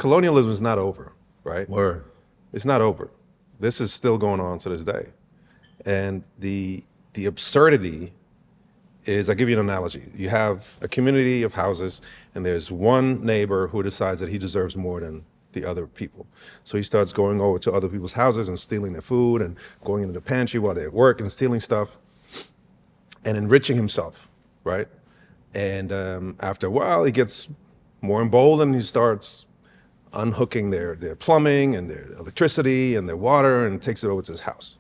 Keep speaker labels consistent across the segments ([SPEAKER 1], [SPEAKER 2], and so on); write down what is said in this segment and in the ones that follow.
[SPEAKER 1] colonialism is not over, right?
[SPEAKER 2] Word.
[SPEAKER 1] It's not over. This is still going on to this day. And the absurdity is, I'll give you an analogy. You have a community of houses, and there's one neighbor who decides that he deserves more than the other people. So he starts going over to other people's houses and stealing their food and going into the pantry while they're at work and stealing stuff and enriching himself, right? And after a while, he gets more emboldened. He starts unhooking their plumbing and their electricity and their water and takes it over to his house.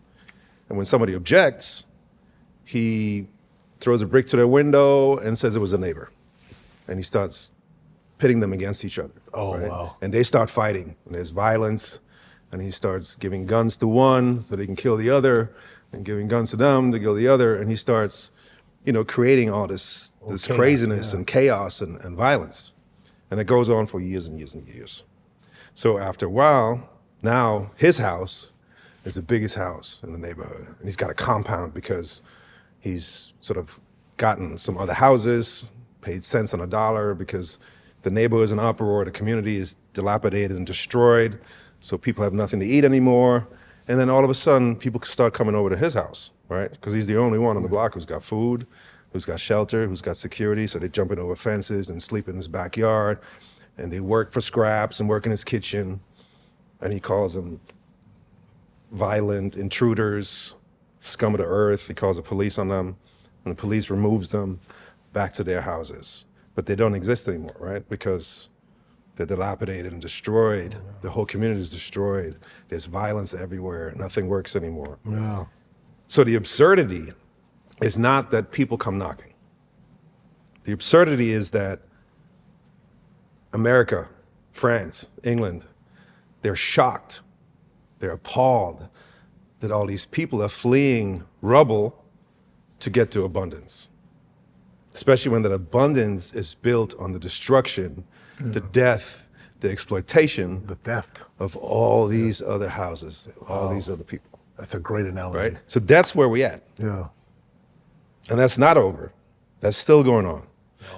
[SPEAKER 1] And when somebody objects, he throws a brick to their window and says it was a neighbor. And he starts pitting them against each other.
[SPEAKER 3] Oh,
[SPEAKER 1] right?
[SPEAKER 3] wow.
[SPEAKER 1] And they start fighting, and there's violence, and he starts giving guns to one so they can kill the other, and giving guns to them to kill the other, and he starts, creating all this
[SPEAKER 3] chaos,
[SPEAKER 1] craziness
[SPEAKER 3] yeah.
[SPEAKER 1] and chaos and violence. And it goes on for years and years and years. So after a while, now his house is the biggest house in the neighborhood, and he's got a compound because he's sort of gotten some other houses, paid cents on a dollar because the neighborhood is in uproar, the community is dilapidated and destroyed, so people have nothing to eat anymore. And then all of a sudden, people start coming over to his house, right? Because he's the only one on the block who's got food, who's got shelter, who's got security, so they're jumping over fences and sleep in his backyard, and they work for scraps and work in his kitchen, and he calls them violent intruders, scum of the earth. He calls the police on them, and the police removes them back to their houses. But they don't exist anymore, right? Because they're dilapidated and destroyed. The whole community is destroyed. There's violence everywhere. Nothing works anymore.
[SPEAKER 3] Yeah.
[SPEAKER 1] So the absurdity is not that people come knocking. The absurdity is that America, France, England, they're shocked, they're appalled that all these people are fleeing rubble to get to abundance. Especially when that abundance is built on the destruction, the death, the exploitation,
[SPEAKER 3] The theft.
[SPEAKER 1] of all these other houses, all these other people,
[SPEAKER 3] That's a great analogy.
[SPEAKER 1] right? So that's where we're at.
[SPEAKER 3] Yeah.
[SPEAKER 1] And that's not over. That's still going on.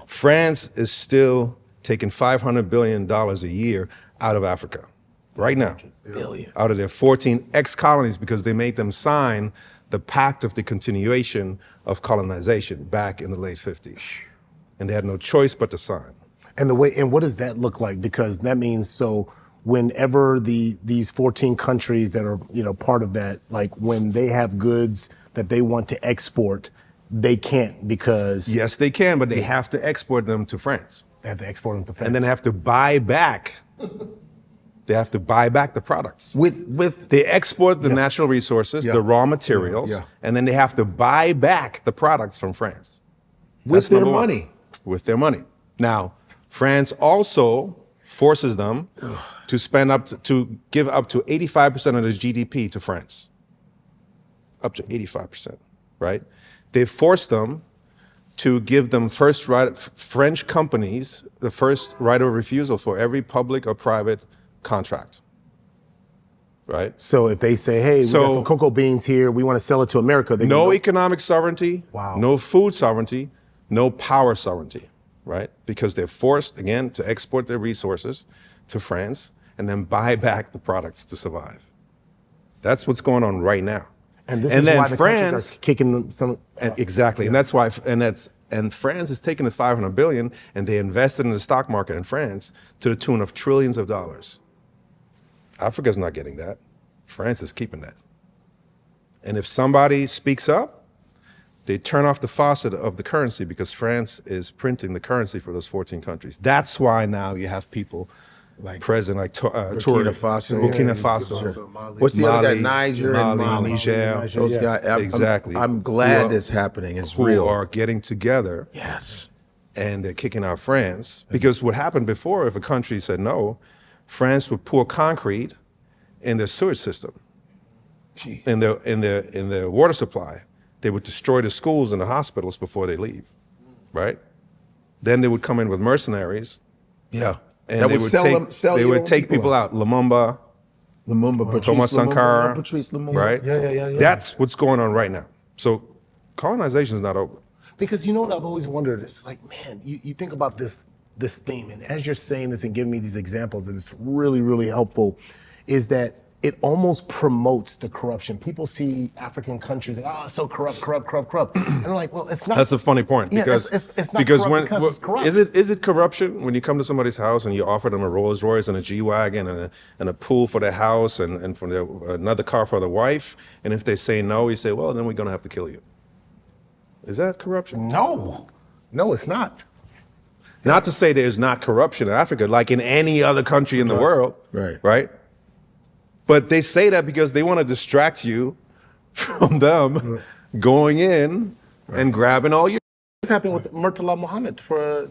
[SPEAKER 1] France is still taking $500 billion a year out of Africa right now,
[SPEAKER 2] Billion.
[SPEAKER 1] out of their 14 ex-colonies, because they made them sign the Pact of the Continuation of Colonization back in the late 50s. And they had no choice but to sign.
[SPEAKER 3] And what does that look like? Because that means, so whenever these 14 countries that are, part of that, like when they have goods that they want to export, they can't because
[SPEAKER 1] Yes, they can, but they have to export them to France.
[SPEAKER 3] they have to export them to France.
[SPEAKER 1] And then have to buy back. They have to buy back the products.
[SPEAKER 2] With
[SPEAKER 1] They export the natural resources,
[SPEAKER 3] Yeah.
[SPEAKER 1] the raw materials,
[SPEAKER 3] Yeah.
[SPEAKER 1] and then they have to buy back the products from France.
[SPEAKER 2] with
[SPEAKER 1] That's
[SPEAKER 2] their
[SPEAKER 1] number one.
[SPEAKER 2] money.
[SPEAKER 1] With their money. Now, France also forces them to spend to give up to 85% of their GDP to France. Up to 85%, right? They force them to give them French companies the first right of refusal for every public or private contract, right?
[SPEAKER 3] So if they say, hey, we got some cocoa beans here, we want to sell it to America, they
[SPEAKER 1] No
[SPEAKER 3] can go,
[SPEAKER 1] economic sovereignty,
[SPEAKER 3] Wow.
[SPEAKER 1] no food sovereignty, no power sovereignty, right? Because they're forced, again, to export their resources to France and then buy back the products to survive. That's what's going on right now.
[SPEAKER 3] and this
[SPEAKER 1] and
[SPEAKER 3] is
[SPEAKER 1] then
[SPEAKER 3] why the countries
[SPEAKER 1] France-
[SPEAKER 3] are kicking them some.
[SPEAKER 1] Exactly, and that's why, and France is taking the 500 billion and they invested in the stock market in France to the tune of trillions of dollars. Africa's not getting that. France is keeping that. And if somebody speaks up, they turn off the faucet of the currency because France is printing the currency for those 14 countries. That's why now you have people present like
[SPEAKER 2] Burkina Faso.
[SPEAKER 1] Burkina
[SPEAKER 2] Yeah.
[SPEAKER 1] Faso.
[SPEAKER 2] What's the other guy?
[SPEAKER 1] Mali,
[SPEAKER 2] Niger and Mali.
[SPEAKER 1] Niger.
[SPEAKER 2] Those guys.
[SPEAKER 1] Exactly.
[SPEAKER 2] I'm glad
[SPEAKER 1] Who are-
[SPEAKER 2] this happening. It's
[SPEAKER 1] who
[SPEAKER 2] real.
[SPEAKER 1] are getting together
[SPEAKER 2] Yes.
[SPEAKER 1] and they're kicking out France. Because what happened before, if a country said no, France would pour concrete in their sewage system, in their water supply. They would destroy the schools and the hospitals before they leave, right? Then they would come in with mercenaries
[SPEAKER 2] Yeah.
[SPEAKER 1] and
[SPEAKER 2] That
[SPEAKER 1] they
[SPEAKER 2] would
[SPEAKER 1] would
[SPEAKER 2] sell
[SPEAKER 1] take,
[SPEAKER 2] them- sell
[SPEAKER 1] they
[SPEAKER 2] your
[SPEAKER 1] would
[SPEAKER 2] own
[SPEAKER 1] take people out. Lumumba,
[SPEAKER 2] Lumumba, Patrice
[SPEAKER 1] Thomas
[SPEAKER 2] Lumumba,
[SPEAKER 1] Sankara,
[SPEAKER 2] Patrice Lumumba.
[SPEAKER 1] right?
[SPEAKER 3] Yeah.
[SPEAKER 1] That's what's going on right now. So colonization is not over.
[SPEAKER 3] Because you know what I've always wondered? It's like, man, you think about this this theme, and as you're saying this and giving me these examples, and it's really, really helpful, is that it almost promotes the corruption. People see African countries, like, oh, it's so corrupt. And they're like, well, it's not.
[SPEAKER 1] That's a funny point
[SPEAKER 3] Yeah,
[SPEAKER 1] because
[SPEAKER 3] it's not corrupt because it's corrupt.
[SPEAKER 1] Is it corruption when you come to somebody's house and you offer them a Rolls Royce and a G-Wagon and a pool for their house and for another car for the wife, and if they say no, you say, well, then we're gonna have to kill you. Is that corruption?
[SPEAKER 3] No, it's not.
[SPEAKER 1] Not to say there's not corruption in Africa, like in any other country in the world, right? But they say that because they want to distract you from them going in and grabbing all your.
[SPEAKER 3] This happened with Murtala Muhammad for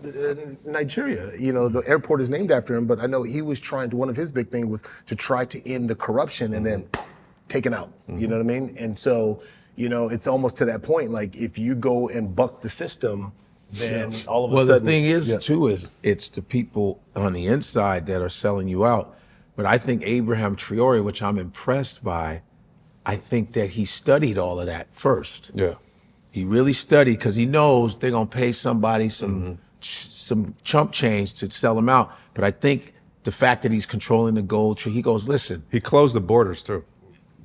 [SPEAKER 3] Nigeria. You know, the airport is named after him, but I know he was trying to, one of his big things was to try to end the corruption and then taken out. You know what I mean? And so, you know, it's almost to that point, like if you go and buck the system, then all of a sudden.
[SPEAKER 2] Well, the thing is, too, is it's the people on the inside that are selling you out. But I think Abraham Traore, which I'm impressed by, I think that he studied all of that first.
[SPEAKER 1] Yeah.
[SPEAKER 2] He really studied because he knows they're gonna pay somebody some chump change to sell him out. But I think the fact that he's controlling the gold tree, he goes, listen.
[SPEAKER 1] He closed the borders too.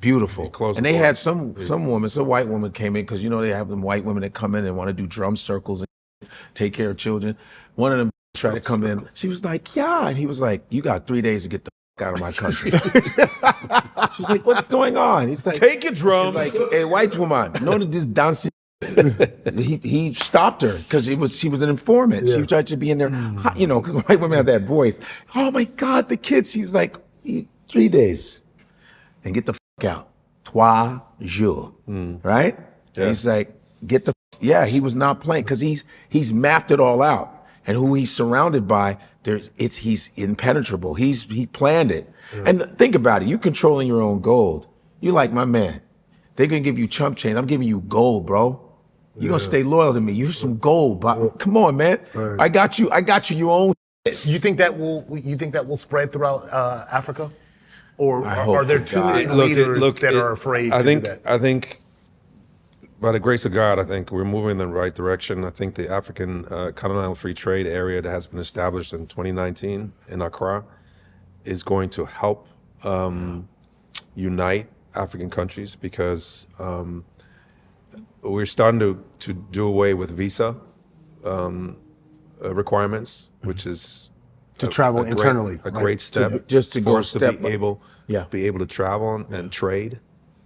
[SPEAKER 2] Beautiful.
[SPEAKER 1] Closed
[SPEAKER 2] and
[SPEAKER 1] the
[SPEAKER 2] they had
[SPEAKER 1] borders.
[SPEAKER 2] some woman, some white woman came in because you know they have them white women that come in and want to do drum circles and take care of children. One of them tried to come in. She was like, yeah, and he was like, you got 3 days to get the out of my country. She's like, what's going on? He's like,
[SPEAKER 1] take your drums.
[SPEAKER 2] He's like, hey, white woman, no, this dancing. he stopped her because she was an informant. She tried to be in there, you know, because white women have that voice. Oh my God, the kids. She's like, 3 days and get the out. 3 jours, right?
[SPEAKER 1] Yeah.
[SPEAKER 2] He's like, get the he was not playing because he's mapped it all out. And who he's surrounded by, he's impenetrable. He planned it. And think about it, you controlling your own gold. You like, my man, they're gonna give you chump change. I'm giving you gold, bro. You're gonna stay loyal to me. You're some gold, but come on, man. I got you your own.
[SPEAKER 3] You think that will spread throughout Africa? Or
[SPEAKER 2] I hope
[SPEAKER 3] are there
[SPEAKER 2] to
[SPEAKER 3] too
[SPEAKER 2] God.
[SPEAKER 3] many leaders that are afraid to do that?
[SPEAKER 1] I think, by the grace of God, I think we're moving in the right direction. I think the African Continental Free Trade Area that has been established in 2019 in Accra is going to help unite African countries because we're starting to do away with visa requirements, which is
[SPEAKER 3] to travel internally.
[SPEAKER 1] A great step
[SPEAKER 2] just to
[SPEAKER 1] for
[SPEAKER 2] go
[SPEAKER 1] us to
[SPEAKER 2] step
[SPEAKER 1] be able to travel and trade.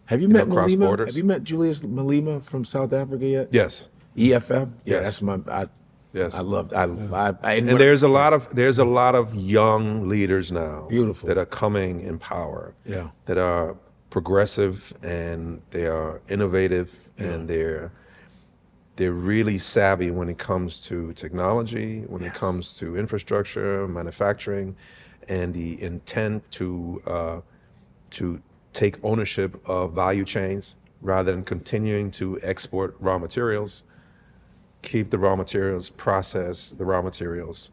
[SPEAKER 2] Have you met
[SPEAKER 1] cross
[SPEAKER 2] Malema?
[SPEAKER 1] borders.
[SPEAKER 2] Have you met Julius Malema from South Africa yet?
[SPEAKER 1] Yes.
[SPEAKER 2] EFM? Yeah,
[SPEAKER 1] Yes.
[SPEAKER 2] that's my.
[SPEAKER 1] Yes.
[SPEAKER 2] And
[SPEAKER 1] And there's a lot of young leaders now
[SPEAKER 2] Beautiful.
[SPEAKER 1] that are coming in power.
[SPEAKER 2] Yeah.
[SPEAKER 1] That are progressive and they are innovative and they're really savvy when it comes to technology, when it comes to infrastructure, manufacturing, and the intent to take ownership of value chains rather than continuing to export raw materials, keep the raw materials, process the raw materials,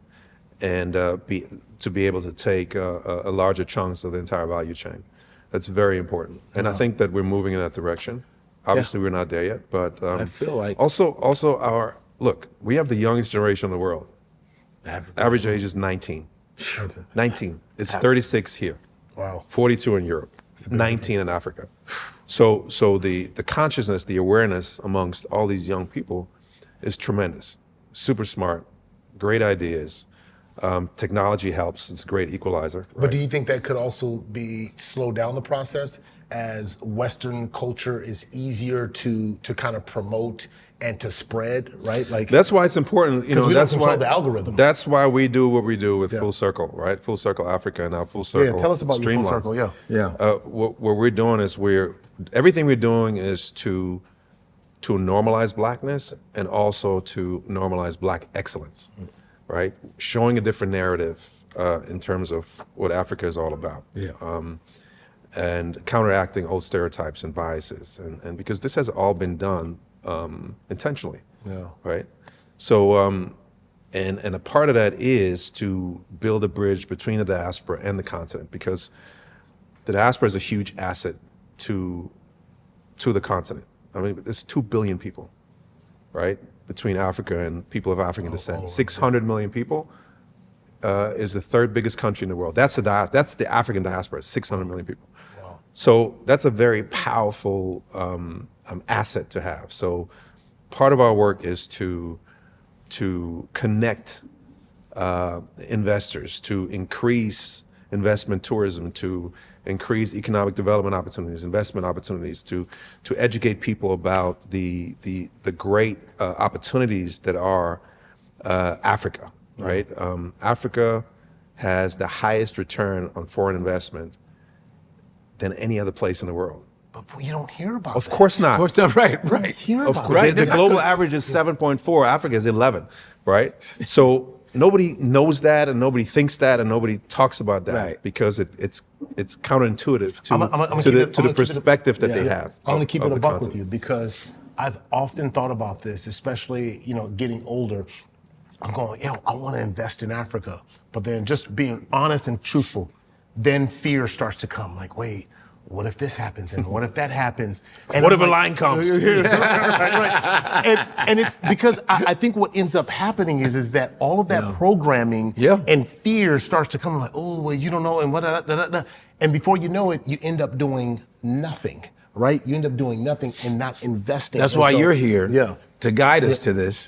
[SPEAKER 1] and be able to take a larger chunks of the entire value chain. That's very important. And I think that we're moving in that direction. Obviously, we're not there yet, but
[SPEAKER 2] I feel like
[SPEAKER 1] also we have the youngest generation in the world.
[SPEAKER 2] Africa.
[SPEAKER 1] Average age is 19. 19. It's 36 here.
[SPEAKER 3] Wow.
[SPEAKER 1] 42 in Europe. 19 in Africa. So the consciousness, the awareness amongst all these young people is tremendous. Super smart, great ideas. Technology helps. It's a great equalizer.
[SPEAKER 3] But do you think that could also slow down the process as Western culture is easier to kind of promote and to spread, right? Like
[SPEAKER 1] that's why it's important. You know,
[SPEAKER 3] we
[SPEAKER 1] that's
[SPEAKER 3] don't control
[SPEAKER 1] why
[SPEAKER 3] the algorithm.
[SPEAKER 1] That's why we do what we do with Full Circle, right? Full Circle Africa and now Full Circle.
[SPEAKER 3] tell us about your Full
[SPEAKER 1] Streamline.
[SPEAKER 3] Circle,
[SPEAKER 2] Yeah.
[SPEAKER 1] What we're doing is everything we're doing is to normalize blackness and also to normalize black excellence, right? Showing a different narrative in terms of what Africa is all about. And counteracting old stereotypes and biases, and because this has all been done intentionally, right? So, and a part of that is to build a bridge between the diaspora and the continent, because the diaspora is a huge asset to the continent. I mean, there's 2 billion people, right, between Africa and people of African descent. 600 million people is the third biggest country in the world. That's the African diaspora, 600 million people. So that's a very powerful asset to have. So part of our work is to connect investors, to increase investment tourism, to increase economic development opportunities, investment opportunities, to educate people about the great opportunities that are Africa, right? Africa has the highest return on foreign investment than any other place in the world.
[SPEAKER 3] But you don't hear about
[SPEAKER 1] Of
[SPEAKER 3] that.
[SPEAKER 1] course not.
[SPEAKER 2] Of course, not right.
[SPEAKER 3] You
[SPEAKER 2] Right.
[SPEAKER 3] don't hear
[SPEAKER 1] Of
[SPEAKER 3] about
[SPEAKER 1] course,
[SPEAKER 3] it.
[SPEAKER 1] the global average is 7.4. Africa is 11, right? So nobody knows that, and nobody thinks that, and nobody talks about that
[SPEAKER 2] Right.
[SPEAKER 1] because it's counterintuitive to
[SPEAKER 3] I'm gonna keep it-
[SPEAKER 1] the
[SPEAKER 3] I'm gonna keep it-
[SPEAKER 1] perspective that they
[SPEAKER 3] yeah.
[SPEAKER 1] have.
[SPEAKER 3] I'm going to keep
[SPEAKER 1] of
[SPEAKER 3] it a
[SPEAKER 1] the
[SPEAKER 3] buck with
[SPEAKER 1] continent.
[SPEAKER 3] you because I've often thought about this, especially getting older. I'm going, I want to invest in Africa, but then just being honest and truthful, then fear starts to come. Like, wait, what if this happens and what if that happens? And
[SPEAKER 1] What
[SPEAKER 3] I'm
[SPEAKER 1] if a
[SPEAKER 3] like,
[SPEAKER 1] lion comes?
[SPEAKER 3] right. And it's because I think what ends up happening is that all of that programming and fear starts to come like, oh, well, you don't know, and what, and before you know it, you end up doing nothing, right? You end up doing nothing and not investing.
[SPEAKER 2] That's
[SPEAKER 3] And
[SPEAKER 2] why
[SPEAKER 3] so-
[SPEAKER 2] you're here
[SPEAKER 3] Yeah.
[SPEAKER 2] to guide us to this.